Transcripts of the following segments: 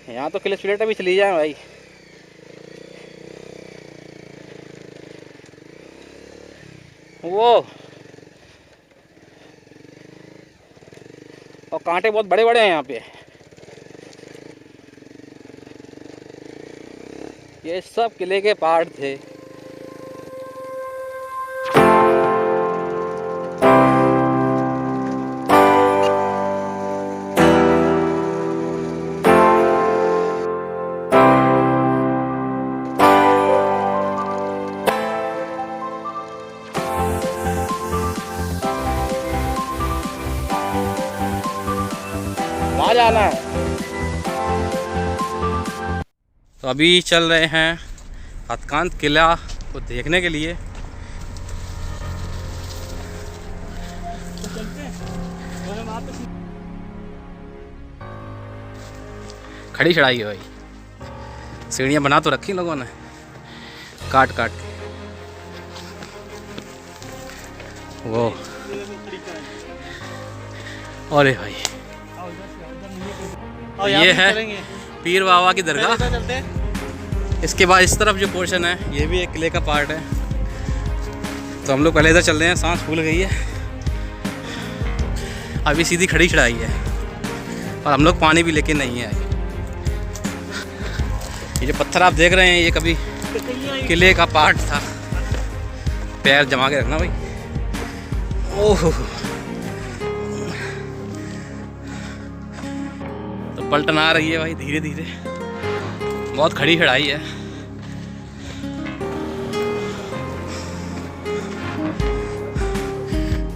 यहाँ तो किले चिलेटा भी चली जाए भाई। वो और कांटे बहुत बड़े बड़े हैं यहाँ पे। ये सब किले के पार्ट थे। वहाँ जाना है। तो अभी चल रहे हैं हथकांत किला को देखने के लिए। खड़ी चढ़ाई है भाई, सीढ़ियाँ बना तो रखी लोगों ने काट काट के। वो अरे भाई ये है पीर बाबा की दरगाह। इसके बाद इस तरफ जो पोर्शन है ये भी एक किले का पार्ट है। तो हम लोग पहले इधर चल रहे हैं, सांस फूल गई है। अभी सीधी खड़ी चढ़ाई है और हम लोग पानी भी लेके नहीं आए। ये जो पत्थर आप देख रहे हैं ये कभी किले का पार्ट था। पैर जमा के रखना भाई। ओह तो पलटन आ रही है भाई धीरे धीरे, बहुत खड़ी चढ़ाई है।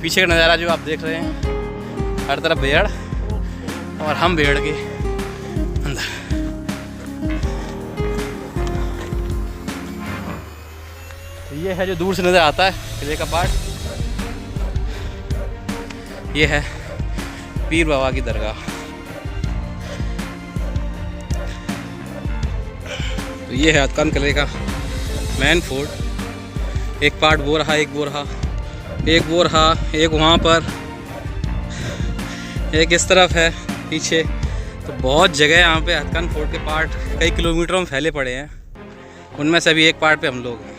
पीछे का नज़ारा जो आप देख रहे हैं, हर तरफ पेड़ और हम पेड़ के अंदर। तो ये है जो दूर से नज़र आता है किले का पार्ट। ये है पीर बाबा की दरगाह। तो ये है हथकांत किले का मेन फोर्ट। एक पार्ट वो रहा, एक वो रहा, एक वो रहा, एक वहाँ पर, एक इस तरफ है पीछे। तो बहुत जगह यहाँ पे हथकांत फोर्ट के पार्ट कई किलोमीटरों में फैले पड़े हैं। उनमें से अभी एक पार्ट पे हम लोग हैं।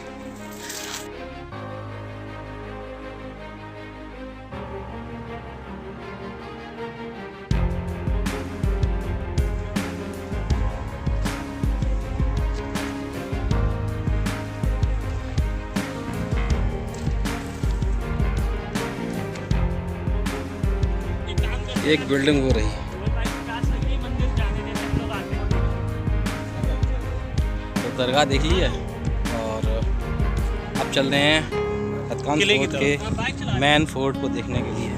एक बिल्डिंग हो रही है। तो दरगाह देख ली है और अब चल रहे हैं हथकांत फोर्ट के मेन फोर्ट को देखने के लिए।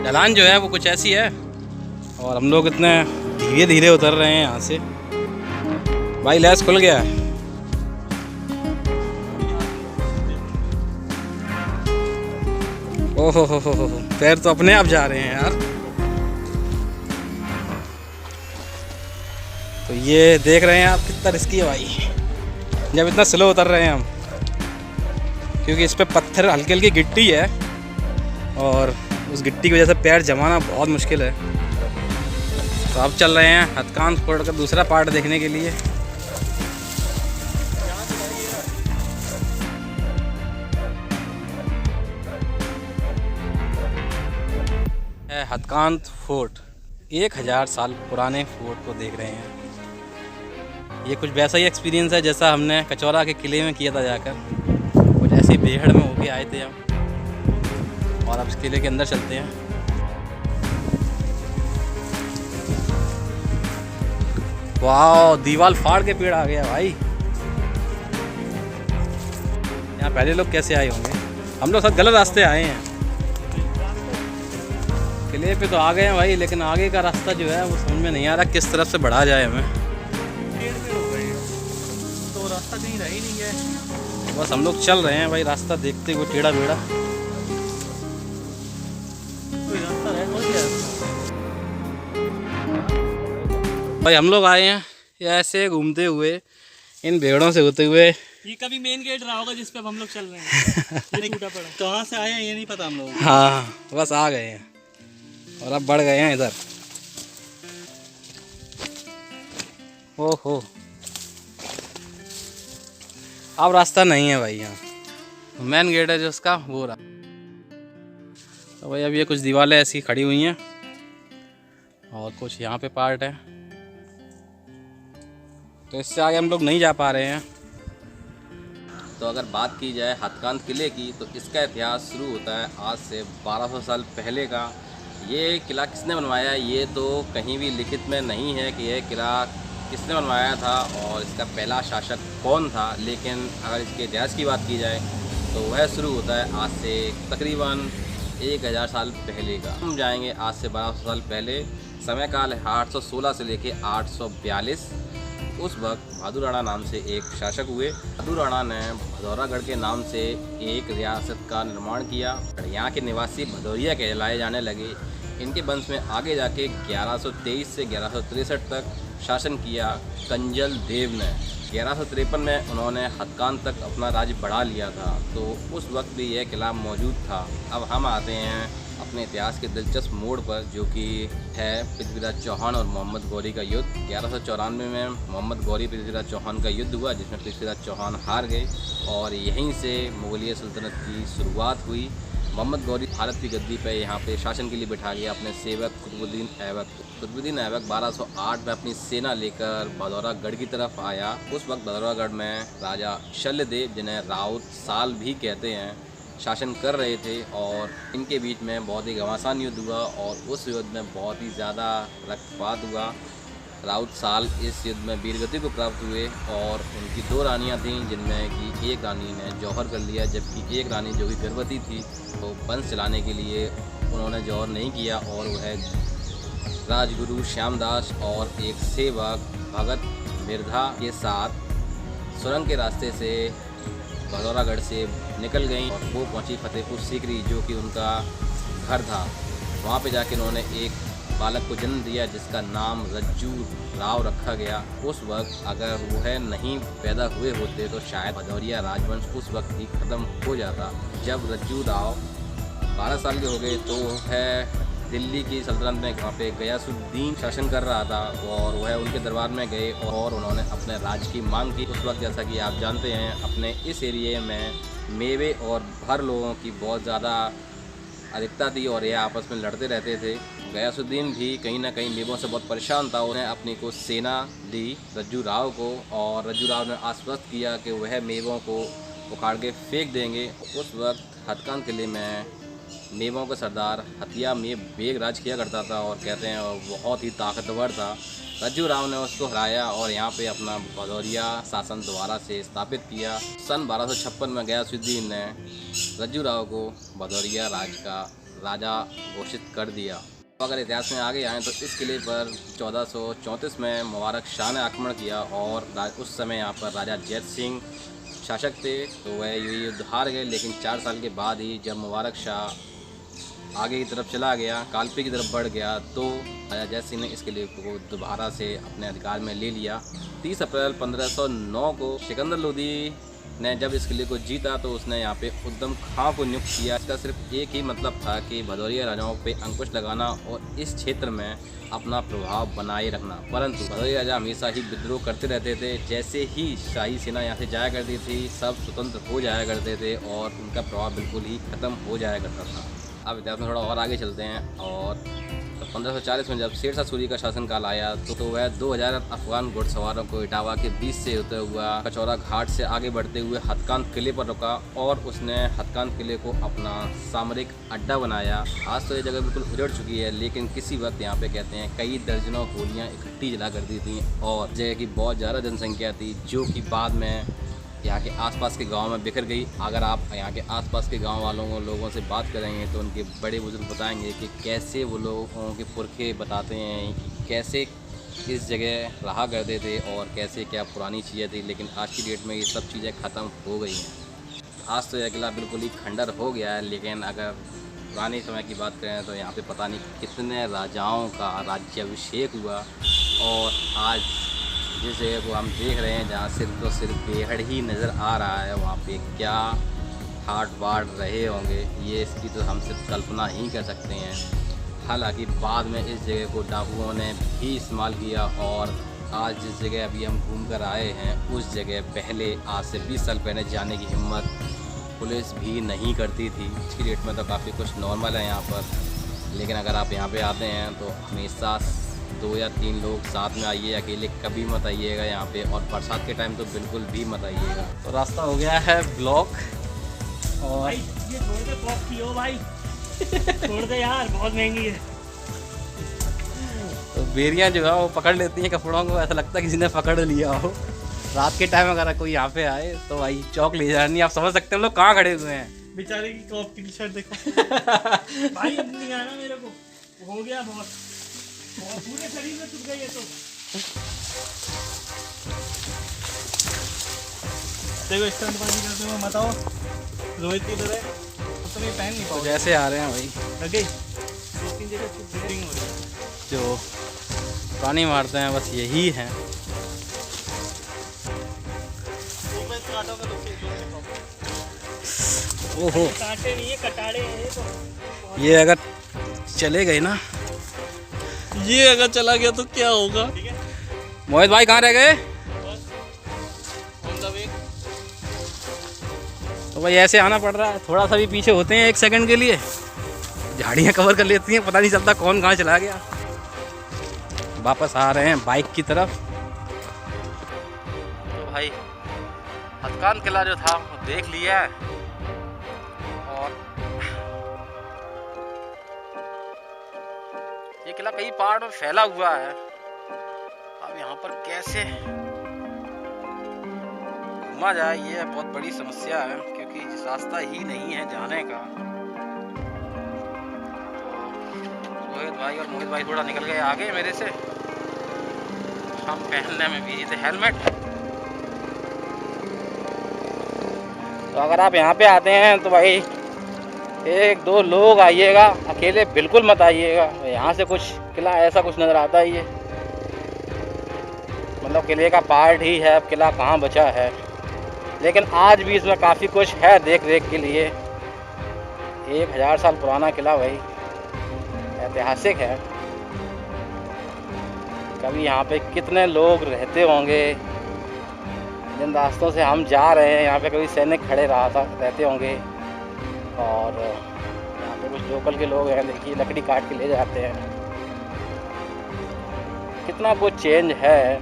ढलान जो है वो कुछ ऐसी है और हम लोग इतने धीरे धीरे उतर रहे हैं यहाँ से। भाई लैस खुल गया है। ओहो हो, पैर तो अपने आप जा रहे हैं यार। तो ये देख रहे हैं आप कितना रिस्की है भाई, जब इतना स्लो उतर रहे हैं हम, क्योंकि इस पे पत्थर हल्की हल्की गिट्टी है और उस गिट्टी की वजह से पैर जमाना बहुत मुश्किल है। तो अब चल रहे हैं हथकांत फोर्ट का दूसरा पार्ट देखने के लिए। हथकांत फोर्ट 1000 साल पुराने फोर्ट को देख रहे हैं। ये कुछ वैसा ही एक्सपीरियंस है जैसा हमने कचौरा के किले में किया था जाकर। कुछ ऐसे बेहड़ में होके आए थे हम। और अब इस किले के अंदर चलते हैं। वाह, दीवार फाड़ के पेड़ आ गया भाई। यहाँ पहले लोग कैसे आए होंगे? हम लोग सब गलत रास्ते आए हैं। किले पे तो आ गए हैं भाई, लेकिन आगे का रास्ता जो है वो समझ में नहीं आ रहा किस तरफ से बढ़ा जाए हमें। तो रास्ता कहीं रह ही नहीं है, बस हम लोग चल रहे हैं भाई रास्ता देखते हुए टेढ़ा मेढ़ा। कोई रास्ता रह नहीं गया भाई। हम लोग आए हैं ऐसे घूमते हुए, इन भेड़ों से होते हुए। ये कभी मेन गेट रहा होगा जिस पे हम लोग चल रहे हैं। ये टूटा पड़ा, कहाँ से आए हैं ये नहीं पता हम लोग। हाँ बस आ गए हैं और अब बढ़ गए हैं इधर। ओहो, अब रास्ता नहीं है भाई यहाँ। मेन गेट है जो उसका वो रहा। तो भाई अब ये कुछ दीवारें ऐसी खड़ी हुई हैं और कुछ यहाँ पे पार्ट है, तो इससे आगे हम लोग नहीं जा पा रहे हैं। तो अगर बात की जाए हथकांत किले की, तो इसका इतिहास शुरू होता है आज से 1200 साल पहले का। ये किला किसने बनवाया ये तो कहीं भी लिखित में नहीं है कि यह किला किसने बनवाया था और इसका पहला शासक कौन था, लेकिन अगर इसके इतिहास की बात की जाए तो वह शुरू होता है आज से तकरीबन 1000 साल पहले का। हम जाएंगे आज से 1200 साल पहले। समय काल है 816 से लेके 842। उस वक्त बहादुर राणा नाम से एक शासक हुए। बहादुर राणा ने भदौरागढ़ के नाम से एक रियासत का निर्माण किया। यहाँ के निवासी भदौरिया कहलाए जाने लगे। इनके वंश में आगे जाके 1123 से 1163 तक शासन किया कंजल देव ने। 1153 में उन्होंने हथकांत तक अपना राज्य बढ़ा लिया था, तो उस वक्त भी यह किला मौजूद था। अब हम आते हैं अपने इतिहास के दिलचस्प मोड़ पर, जो कि है पृथ्वीराज चौहान और मोहम्मद गौरी का युद्ध। 1194 में मोहम्मद गौरी पृथ्वीराज चौहान का युद्ध हुआ, जिसमें पृथ्वीराज चौहान हार गए और यहीं से मुगलिया सल्तनत की शुरुआत हुई। मोहम्मद गौरी भारत की गद्दी पर यहाँ पे शासन के लिए बैठा गया अपने सेवक कुतुबुद्दीन ऐबक। कुतुबुद्दीन ऐबक 1208 में अपनी सेना लेकर भदौरागढ़ की तरफ आया। उस वक्त भदौरागढ़ में राजा शल्यदेव, जिन्हें राउत साल भी कहते हैं, शासन कर रहे थे और इनके बीच में बहुत ही घमासान युद्ध हुआ और उस युद्ध में बहुत ही ज़्यादा रक्तपात हुआ। राउत साल इस युद्ध में वीरगति को प्राप्त हुए और उनकी 2 रानियां थीं, जिनमें कि एक रानी ने जौहर कर लिया, जबकि एक रानी जो कि गर्भवती थी, तो वंश चलाने के लिए उन्होंने जौहर नहीं किया और वह राजगुरु श्यामदास और एक सेवक भगत मिर्धा के साथ सुरंग के रास्ते से भदौरागढ़ से निकल गई और वो पहुंची फतेहपुर सीकरी, जो कि उनका घर था। वहाँ पे जाके उन्होंने एक बालक को जन्म दिया जिसका नाम रज्जू राव रखा गया। उस वक्त अगर वह नहीं पैदा हुए होते तो शायद भदौरिया राजवंश उस वक्त ही ख़त्म हो जाता। जब रज्जू राव 12 साल के हो गए तो वह दिल्ली की सल्तनत में वहाँ पे गयासुद्दीन शासन कर रहा था और वह उनके दरबार में गए और उन्होंने अपने राज्य की मांग की। उस वक्त जैसा कि आप जानते हैं अपने इस एरिए में मेवे और भर लोगों की बहुत ज़्यादा अधिकता थी और ये आपस में लड़ते रहते थे। गयासुद्दीन भी कहीं ना कहीं मेवों से बहुत परेशान था। उन्हें अपनी को सेना दी रज्जू राव को और रज्जू राव ने आश्वस्त किया कि वह मेवों को उखाड़ के फेंक देंगे। उस वक्त हथकांत किले में मेवों का सरदार हथिया में बेग राज किया करता था और कहते हैं बहुत ही ताकतवर था। रज्जू राव ने उसको हराया और यहाँ पे अपना भदौरिया शासन दोबारा से स्थापित किया। सन 1256 में गयासुद्दीन ने रज्जू राव को भदौरिया राज का राजा घोषित कर दिया। अगर इतिहास में आगे आएँ तो इस किले पर 1434 में मुबारक शाह ने आक्रमण किया और उस समय यहाँ पर राजा जैत सिंह शासक थे, तो वह ये युद्ध हार गए। लेकिन 4 साल के बाद ही जब मुबारक शाह आगे की तरफ चला गया, कालपी की तरफ बढ़ गया, तो राजा जैत सिंह ने इस किले को दोबारा से अपने अधिकार में ले लिया। 30 अप्रैल 1509 को सिकंदर लोदी ने जब इस किले को जीता तो उसने यहाँ पे उद्दम खां को नियुक्त किया। इसका सिर्फ एक ही मतलब था कि भदौरिया राजाओं पे अंकुश लगाना और इस क्षेत्र में अपना प्रभाव बनाए रखना। परंतु भदौरिया राजा हमेशा ही विद्रोह करते रहते थे। जैसे ही शाही सेना यहाँ से जाया करती थी, सब स्वतंत्र हो जाया करते थे और उनका प्रभाव बिल्कुल ही ख़त्म हो जाया करता था। अब इतिहास में थोड़ा और आगे चलते हैं और 1540 में जब शेर शाह सूरी का शासनकाल आया तो वह 2000 अफगान घुड़सवारों को इटावा के बीच से होते हुआ कचौरा घाट से आगे बढ़ते हुए हथकांत किले पर रुका और उसने हथकांत किले को अपना सामरिक अड्डा बनाया। आज तो ये जगह बिल्कुल उजड़ चुकी है, लेकिन किसी वक्त यहाँ पे कहते हैं कई दर्जनों गोलियाँ इकट्ठी जला करती थी और जगह की बहुत ज़्यादा जनसंख्या थी, जो कि बाद में यहाँ के आसपास के गांव में बिखर गई। अगर आप यहाँ के आसपास के गांव वालों लोगों से बात करेंगे तो उनके बड़े बुजुर्ग बताएंगे कि कैसे वो लोगों के पुरखे बताते हैं कि कैसे इस जगह रहा करते थे और कैसे क्या पुरानी चीज़ें थी। लेकिन आज की डेट में ये सब चीज़ें ख़त्म हो गई हैं। आज तो यह किला बिल्कुल ही खंडर हो गया है, लेकिन अगर पुराने समय की बात करें तो यहाँ पर पता नहीं कितने राजाओं का राज्याभिषेक हुआ और आज जिस जगह को हम देख रहे हैं जहाँ सिर्फ तो सिर्फ बेहड़ ही नज़र आ रहा है, वहाँ पे क्या ठाट बाट रहे होंगे ये इसकी तो हम सिर्फ कल्पना ही कर सकते हैं। हालांकि बाद में इस जगह को डाकुओं ने भी इस्तेमाल किया और आज जिस जगह अभी हम घूम कर आए हैं उस जगह पहले आज से 20 साल पहले जाने की हिम्मत पुलिस भी नहीं करती थी। आज की डेट में तो काफ़ी कुछ नॉर्मल है यहाँ पर, लेकिन अगर आप यहाँ पे आते हैं तो हमेशा 2 या 3 लोग साथ में आइए, अकेले कभी मत आइएगा यहाँ पे, और बरसात के टाइम तो बिल्कुल भी मत आइएगा। तो रास्ता हो गया है ब्लॉक और भाई ये छोड़ दे कॉफी हो भाई छोड़ दे यार, बहुत महंगी है। तो बेरियाँ जो है वो पकड़ लेती हैं कपड़ों को, ऐसा लगता है किसी ने पकड़ लिया हो। रात के टाइम अगर कोई यहाँ पे आए तो भाई चौक ले जानी, आप समझ सकते हैं हम लोग कहाँ खड़े हुए हैं। बेचारे की कॉप की टी शर्ट देखो भाई, अब नहीं आना मेरे को, हो गया बहुत, पूरे शरीर में चुभ गई है। तो देखो स्टंटबाजी करते हुए मत आओ, रोहित की तरह तो नहीं पहन नहीं तो पाओ। जैसे आ रहे हैं भाई, लग गई 2-3 जगह ब्लीडिंग हो रही है। जो पानी मारते हैं बस यही हैं। ओहो, कांटे नहीं है, कटाड़े हैं ये तो। ये अगर चले गए ना, ये अगर चला गया तो क्या होगा? मोहित भाई कहाँ रह गए? तो भाई ऐसे आना पड़ रहा है, थोड़ा सा भी पीछे होते हैं 1 सेकंड के लिए, झाड़ियाँ कवर कर लेती हैं, पता नहीं चलता कौन कहाँ चला गया। वापस आ रहे हैं बाइक की तरफ। तो भाई हथकान किला जो था वो देख लिया है, और ये किला कई पहाड़ में फैला हुआ है। अब यहाँ पर कैसे घूमा जाए ये बहुत बड़ी समस्या है, क्योंकि रास्ता ही नहीं है जाने का। तो रोहित भाई और मोहित भाई थोड़ा निकल गए आगे मेरे से, हम पहनने में भी थे हेलमेट। तो अगर आप यहाँ पे आते हैं तो भाई 1-2 लोग आइएगा, अकेले बिल्कुल मत आइएगा। यहाँ से कुछ किला ऐसा कुछ नज़र आता ही है, मतलब किले का पार्ट ही है, अब किला कहाँ बचा है। लेकिन आज भी इसमें काफ़ी कुछ है देख रेख के लिए। 1000 साल पुराना किला भाई, ऐतिहासिक है। कभी यहाँ पे कितने लोग रहते होंगे, जिन रास्तों से हम जा रहे हैं यहाँ पे कभी सैनिक खड़े रहते होंगे, और यहाँ पे कुछ लोकल के लोग हैं, देखिए लकड़ी काट के ले जाते हैं। कितना कुछ चेंज है।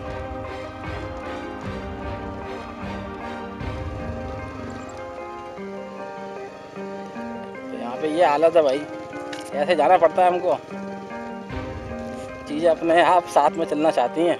तो यहाँ पे ये हालत है भाई, ऐसे जाना पड़ता है हमको। चीज़ें अपने आप साथ में चलना चाहती हैं।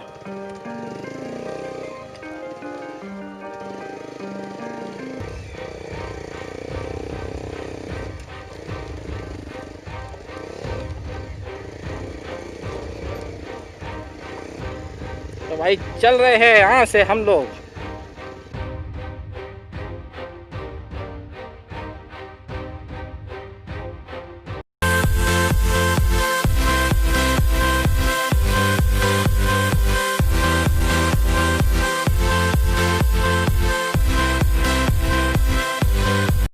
तो भाई चल रहे हैं यहाँ से हम लोग